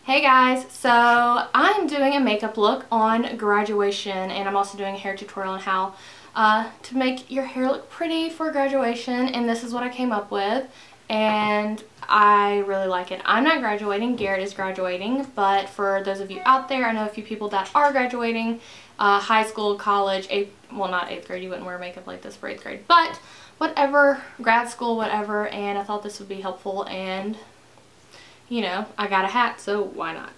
Hey guys, so I'm doing a makeup look on graduation, and I'm also doing a hair tutorial on how to make your hair look pretty for graduation, and this is what I came up with, and I really like it. I'm not graduating, Garrett is graduating, but for those of you out there, I know a few people that are graduating, high school, college, well not 8th grade, you wouldn't wear makeup like this for 8th grade, but whatever, grad school, whatever, and I thought this would be helpful, and you know, I got a hat, so why not?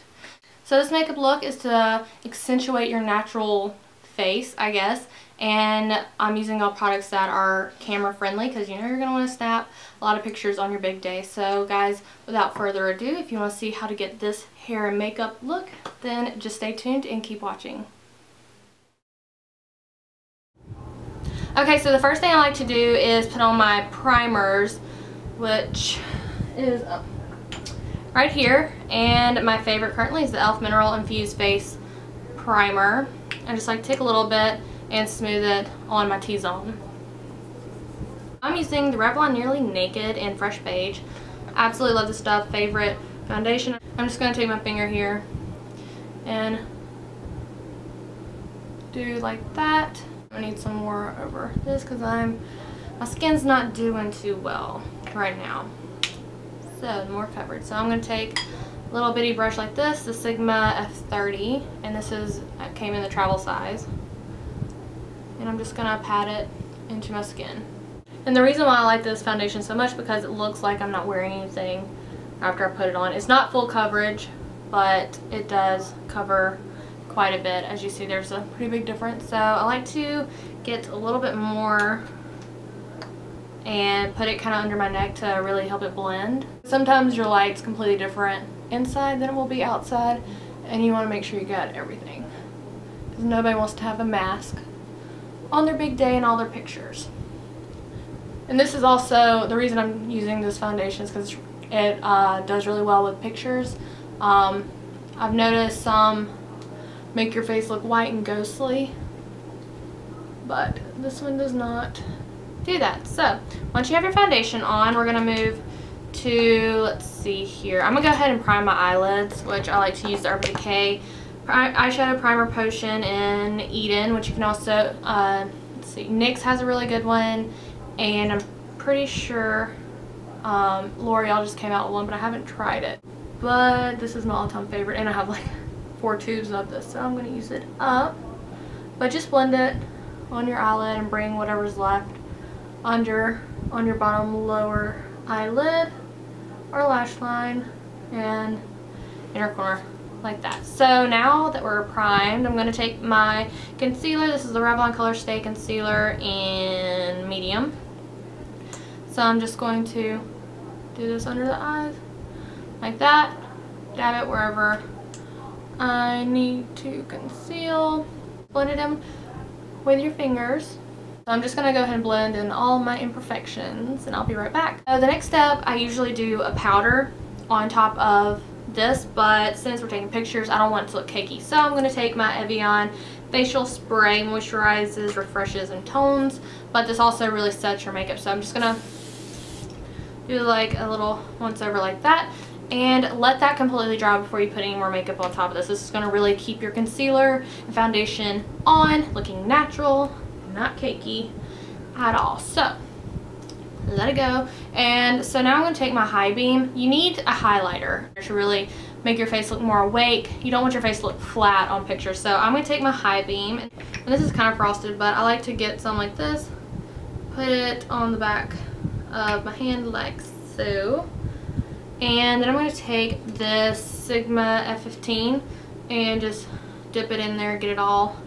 So this makeup look is to accentuate your natural face, I guess, and I'm using all products that are camera friendly because you know you're going to want to snap a lot of pictures on your big day. So guys, without further ado, if you want to see how to get this hair and makeup look, then just stay tuned and keep watching. Okay, so the first thing I like to do is put on my primers, which is right here, and my favorite currently is the e.l.f. Mineral Infused Face Primer. I just like to take a little bit and smooth it on my T-zone. I'm using the Revlon Nearly Naked in Fresh Beige. Absolutely love this stuff. Favorite foundation. I'm just going to take my finger here and do like that. I need some more over this because my skin's not doing too well right now. So more covered. So I'm going to take a little bitty brush like this, the Sigma F30, and this came in the travel size. And I'm just going to pat it into my skin. And the reason why I like this foundation so much because it looks like I'm not wearing anything after I put it on. It's not full coverage, but it does cover quite a bit. As you see, there's a pretty big difference. So I like to get a little bit more and put it kind of under my neck to really help it blend. Sometimes your light's completely different inside than it will be outside, and you want to make sure you got everything because nobody wants to have a mask on their big day and all their pictures. And this is also the reason I'm using this foundation is because it does really well with pictures. I've noticed some make your face look white and ghostly, but this one does not do that. So once you have your foundation on, we're gonna move to, let's see here, I'm gonna go ahead and prime my eyelids, which I like to use the Urban Decay Eyeshadow Primer Potion in Eden, which you can also let's see, NYX has a really good one, and I'm pretty sure L'Oreal just came out with one, but I haven't tried it. But this is my all-time favorite, and I have like 4 tubes of this, so I'm gonna use it up. But just blend it on your eyelid and bring whatever's left on your bottom lower eyelid or lash line and inner corner like that. So now that we're primed, I'm going to take my concealer. This is the Revlon Color Stay Concealer in medium. So I'm just going to do this under the eyes like that. Dab it wherever I need to conceal. Blend it in with your fingers. So I'm just going to go ahead and blend in all my imperfections, and I'll be right back. So the next step, I usually do a powder on top of this, but since we're taking pictures, I don't want it to look cakey. So I'm going to take my Evian facial spray, moisturizes, refreshes, and tones, but this also really sets your makeup. So I'm just going to do like a little once over like that, and let that completely dry before you put any more makeup on top of this. This is going to really keep your concealer and foundation on, looking natural, not cakey at all. So let it go. And so now I'm going to take my HighBeam. You need a highlighter to really make your face look more awake. You don't want your face to look flat on pictures. So I'm going to take my HighBeam, and this is kind of frosted, but I like to get some like this, put it on the back of my hand like so, and then I'm going to take this Sigma F15 and just dip it in there, get it all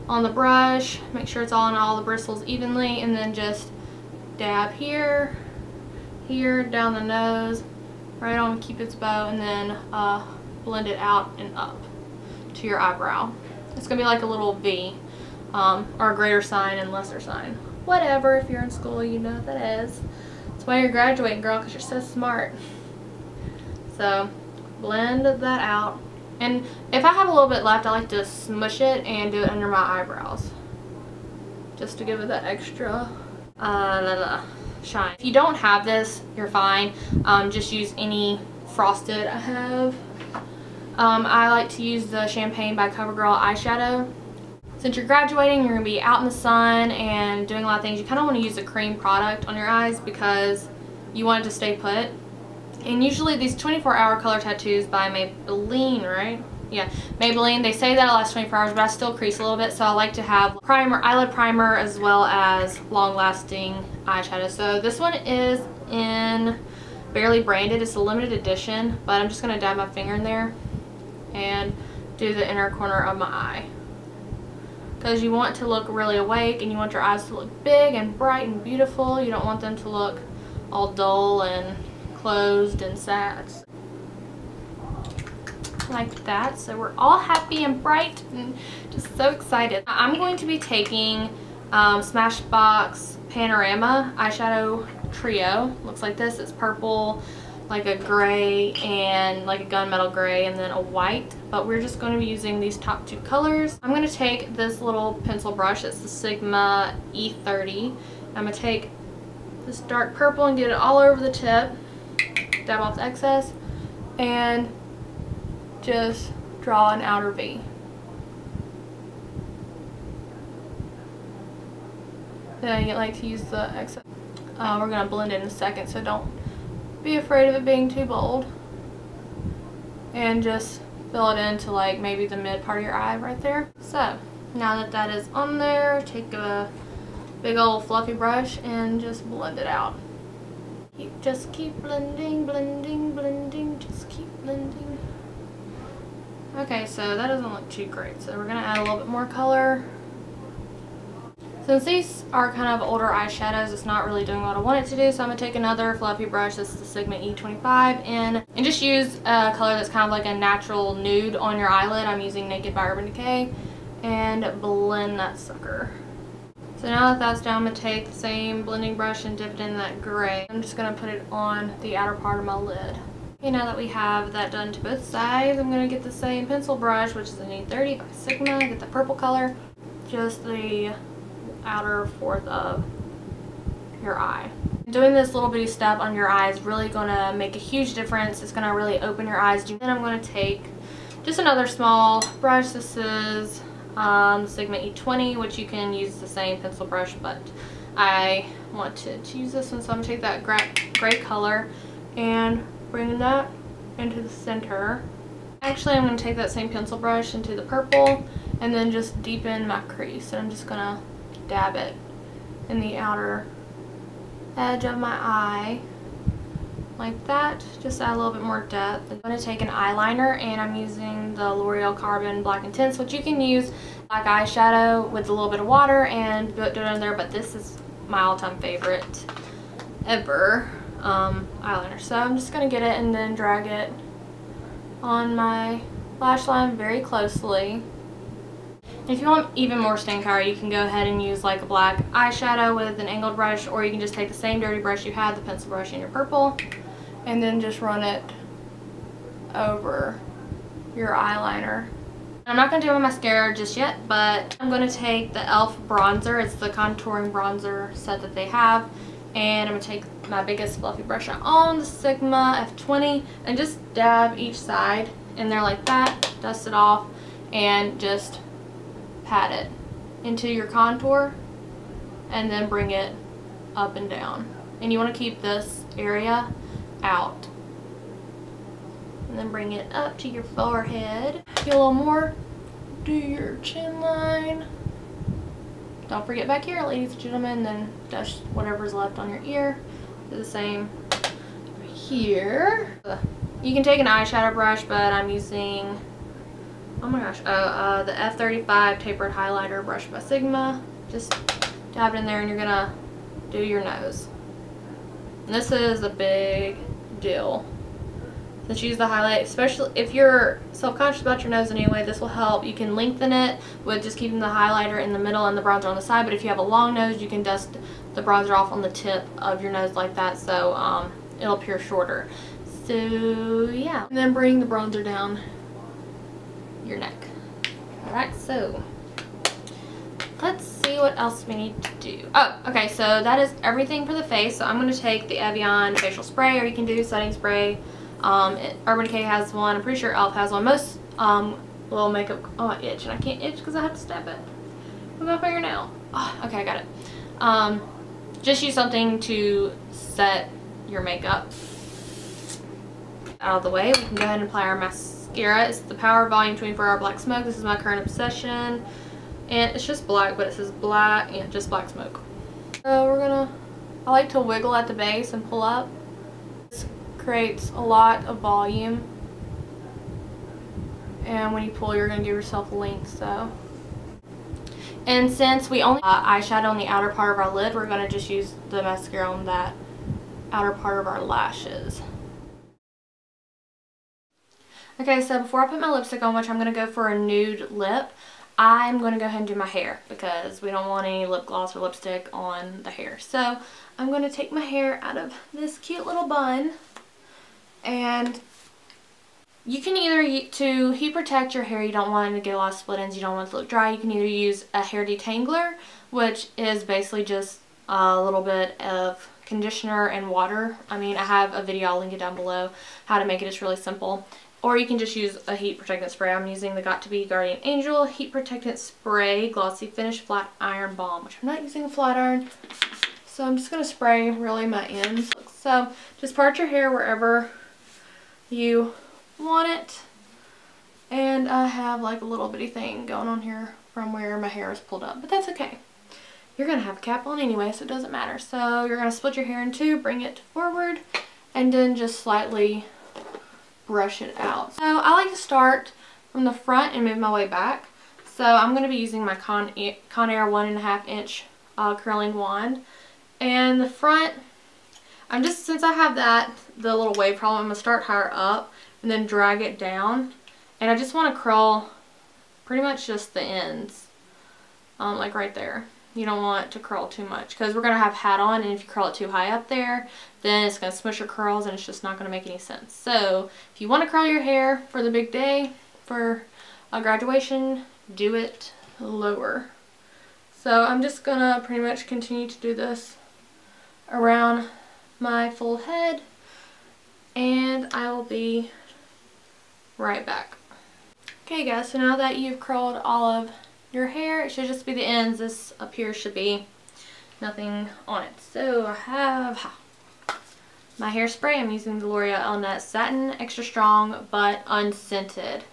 on the brush, make sure it's all on all the bristles evenly, and then just dab here, here, down the nose, right on Cupid's bow, and then blend it out and up to your eyebrow. It's gonna be like a little V, or a greater sign and lesser sign. Whatever, if you're in school, you know what that is. That's why you're graduating, girl, because you're so smart. So blend that out. And if I have a little bit left, I like to smush it and do it under my eyebrows, just to give it that extra shine. If you don't have this, you're fine. Just use any frosted. I have I like to use the Champagne by CoverGirl eyeshadow. Since you're graduating, you're going to be out in the sun and doing a lot of things, you kind of want to use a cream product on your eyes because you want it to stay put. And usually these 24-hour color tattoos by Maybelline, right? Yeah, Maybelline, they say that it lasts 24 hours, but I still crease a little bit, so I like to have primer, eyelid primer, as well as long-lasting eyeshadow. So this one is in Barely Branded. It's a limited edition, but I'm just going to dab my finger in there and do the inner corner of my eye. Because you want to look really awake and you want your eyes to look big and bright and beautiful. You don't want them to look all dull and closed and sad. Like that. So we're all happy and bright and just so excited. I'm going to be taking Smashbox Panorama eyeshadow trio. Looks like this. It's purple, like a gray, and like a gunmetal gray, and then a white. But we're just going to be using these top two colors. I'm going to take this little pencil brush. It's the Sigma E30. I'm going to take this dark purple and get it all over the tip. Dab off the excess and just draw an outer V. Then you like to use the excess. We're going to blend it in a second, so don't be afraid of it being too bold. And just fill it into like maybe the mid part of your eye right there. So now that that is on there, take a big old fluffy brush and just blend it out. Just keep blending, blending, blending, just keep blending. Okay, so that doesn't look too great, so we're going to add a little bit more color. Since these are kind of older eyeshadows, it's not really doing what I want it to do, so I'm going to take another fluffy brush. This is the Sigma E25, and just use a color that's kind of like a natural nude on your eyelid. I'm using Naked by Urban Decay, and blend that sucker. So now that that's down, I'm going to take the same blending brush and dip it in that gray. I'm just going to put it on the outer part of my lid. Okay, now that we have that done to both sides, I'm going to get the same pencil brush, which is an E30 by Sigma, get the purple color, just the outer fourth of your eye. Doing this little bitty step on your eye is really going to make a huge difference. It's going to really open your eyes. Then I'm going to take just another small brush. This is the Sigma E20, which you can use the same pencil brush, but I wanted to use this one, so I'm going to take that gray color and bring that into the center. Actually, I'm going to take that same pencil brush into the purple and then just deepen my crease. And I'm just going to dab it in the outer edge of my eye like that. Just add a little bit more depth. I'm going to take an eyeliner, and I'm using the L'Oreal Carbon Black Intense, which you can use like eyeshadow with a little bit of water and do it in there, but this is my all-time favorite ever eyeliner. So I'm just going to get it and then drag it on my lash line very closely. If you want even more staying power, you can go ahead and use like a black eyeshadow with an angled brush, or you can just take the same dirty brush you had, the pencil brush, in your purple, and then just run it over your eyeliner. I'm not going to do my mascara just yet, but I'm going to take the e.l.f. bronzer. It's the contouring bronzer set that they have, and I'm going to take my biggest fluffy brush on the Sigma F20 and just dab each side in there like that, dust it off, and just pat it into your contour and then bring it up and down. And you want to keep this area out. And then bring it up to your forehead. Get a little more. Do your chin line. Don't forget back here, ladies and gentlemen, then dust whatever's left on your ear. Do the same here. You can take an eyeshadow brush, but I'm using, oh my gosh, the F35 tapered highlighter brush by Sigma. Just dab it in there, and you're gonna do your nose. And this is a big deal. Since you use the highlight, especially if you're self-conscious about your nose in any way, this will help. You can lengthen it with just keeping the highlighter in the middle and the bronzer on the side, but if you have a long nose, you can dust the bronzer off on the tip of your nose like that, so it'll appear shorter. So yeah, and then bring the bronzer down your neck. Alright, so let's see what else we need to do. Oh, okay, so that is everything for the face. So I'm going to take the Evian facial spray, or you can do setting spray. Urban Decay has one. I'm pretty sure e.l.f. has one. Most little makeup, oh, I itch, and I can't itch because I have to stab it with my fingernail. Oh, okay, I got it. Just use something to set your makeup. Out of the way, we can go ahead and apply our mascara. It's the Power Volume 24-Hour Black Smoke. This is my current obsession. And it's just black, but it says black and just black smoke. So I like to wiggle at the base and pull up. This creates a lot of volume. And when you pull, you're going to give yourself length, so. And since we only eyeshadow on the outer part of our lid, we're going to just use the mascara on that outer part of our lashes. Okay, so before I put my lipstick on, which I'm going to go for a nude lip, I'm going to go ahead and do my hair because we don't want any lip gloss or lipstick on the hair. So I'm going to take my hair out of this cute little bun, and you can either, to heat protect your hair, you don't want it to get a lot of split ends, you don't want it to look dry, you can either use a hair detangler, which is basically just a little bit of conditioner and water. I mean, I have a video, I'll link it down below, how to make it. It's really simple. Or you can just use a heat protectant spray. I'm using the Got2b Guardian Angel Heat Protectant Spray Glossy Finish Flat Iron Balm, which I'm not using a flat iron. So I'm just going to spray really my ends. So just part your hair wherever you want it. And I have like a little bitty thing going on here from where my hair is pulled up. But that's okay. You're going to have a cap on anyway, so it doesn't matter. So you're going to split your hair in two, bring it forward, and then just slightly brush it out. So I like to start from the front and move my way back. So I'm going to be using my Conair 1.5 inch curling wand. And the front, since I have the little wave problem, I'm going to start higher up and then drag it down. And I just want to curl pretty much just the ends, like right there. You don't want it to curl too much because we're going to have hat on, and if you curl it too high up there, then it's going to smush your curls and it's just not going to make any sense. So if you want to curl your hair for the big day, for a graduation, do it lower. So I'm just going to pretty much continue to do this around my full head, and I will be right back. Okay guys, so now that you've curled all of your hair, it should just be the ends. This up here should be nothing on it. So I have my hairspray. I'm using the L'Oreal Elnett Satin, extra strong but unscented.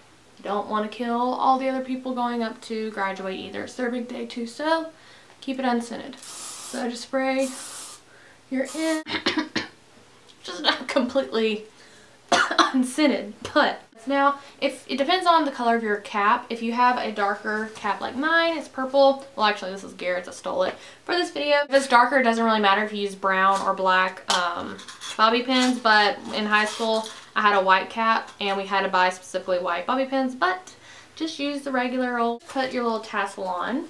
Don't want to kill all the other people going up to graduate either. It's their big day too, so keep it unscented. So just spray your end. Just not completely unscented, but now if it depends on the color of your cap. If you have a darker cap like mine, it's purple. Well, actually this is Garrett's, I stole it for this video. If it's darker, it doesn't really matter if you use brown or black bobby pins, but in high school I had a white cap and we had to buy specifically white bobby pins, but just use the regular old. Put your little tassel on,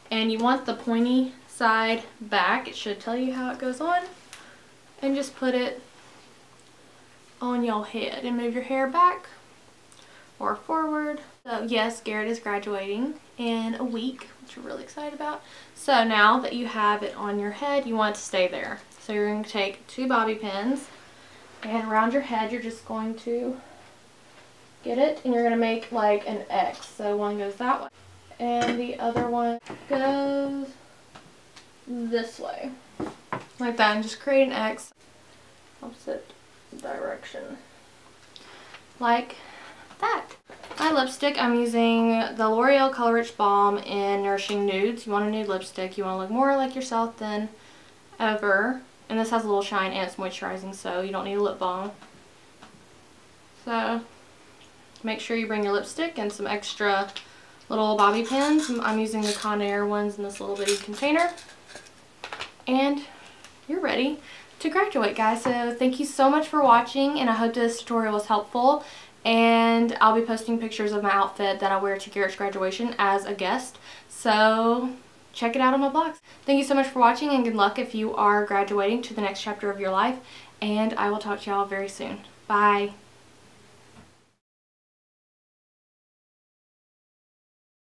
and you want the pointy side back. It should tell you how it goes on, and just put it on your head and move your hair back or forward. So yes, Garrett is graduating in a week, which we're really excited about. So now that you have it on your head, you want it to stay there. So you're going to take 2 bobby pins, and around your head you're just going to get it, and you're going to make like an X. So one goes that way and the other one goes this way, like that, and just create an X opposite direction like that. My lipstick, I'm using the L'Oreal Color Rich Balm in Nourishing Nudes. You want a nude lipstick, you want to look more like yourself than ever, and this has a little shine and it's moisturizing, so you don't need a lip balm. So make sure you bring your lipstick and some extra little bobby pins. I'm using the Conair ones in this little bitty container, and you're ready to graduate, guys. So thank you so much for watching, and I hope this tutorial was helpful, and I'll be posting pictures of my outfit that I wear to Garrett's graduation as a guest, so check it out on my blogs. Thank you so much for watching, and good luck if you are graduating to the next chapter of your life, and I will talk to y'all very soon. Bye.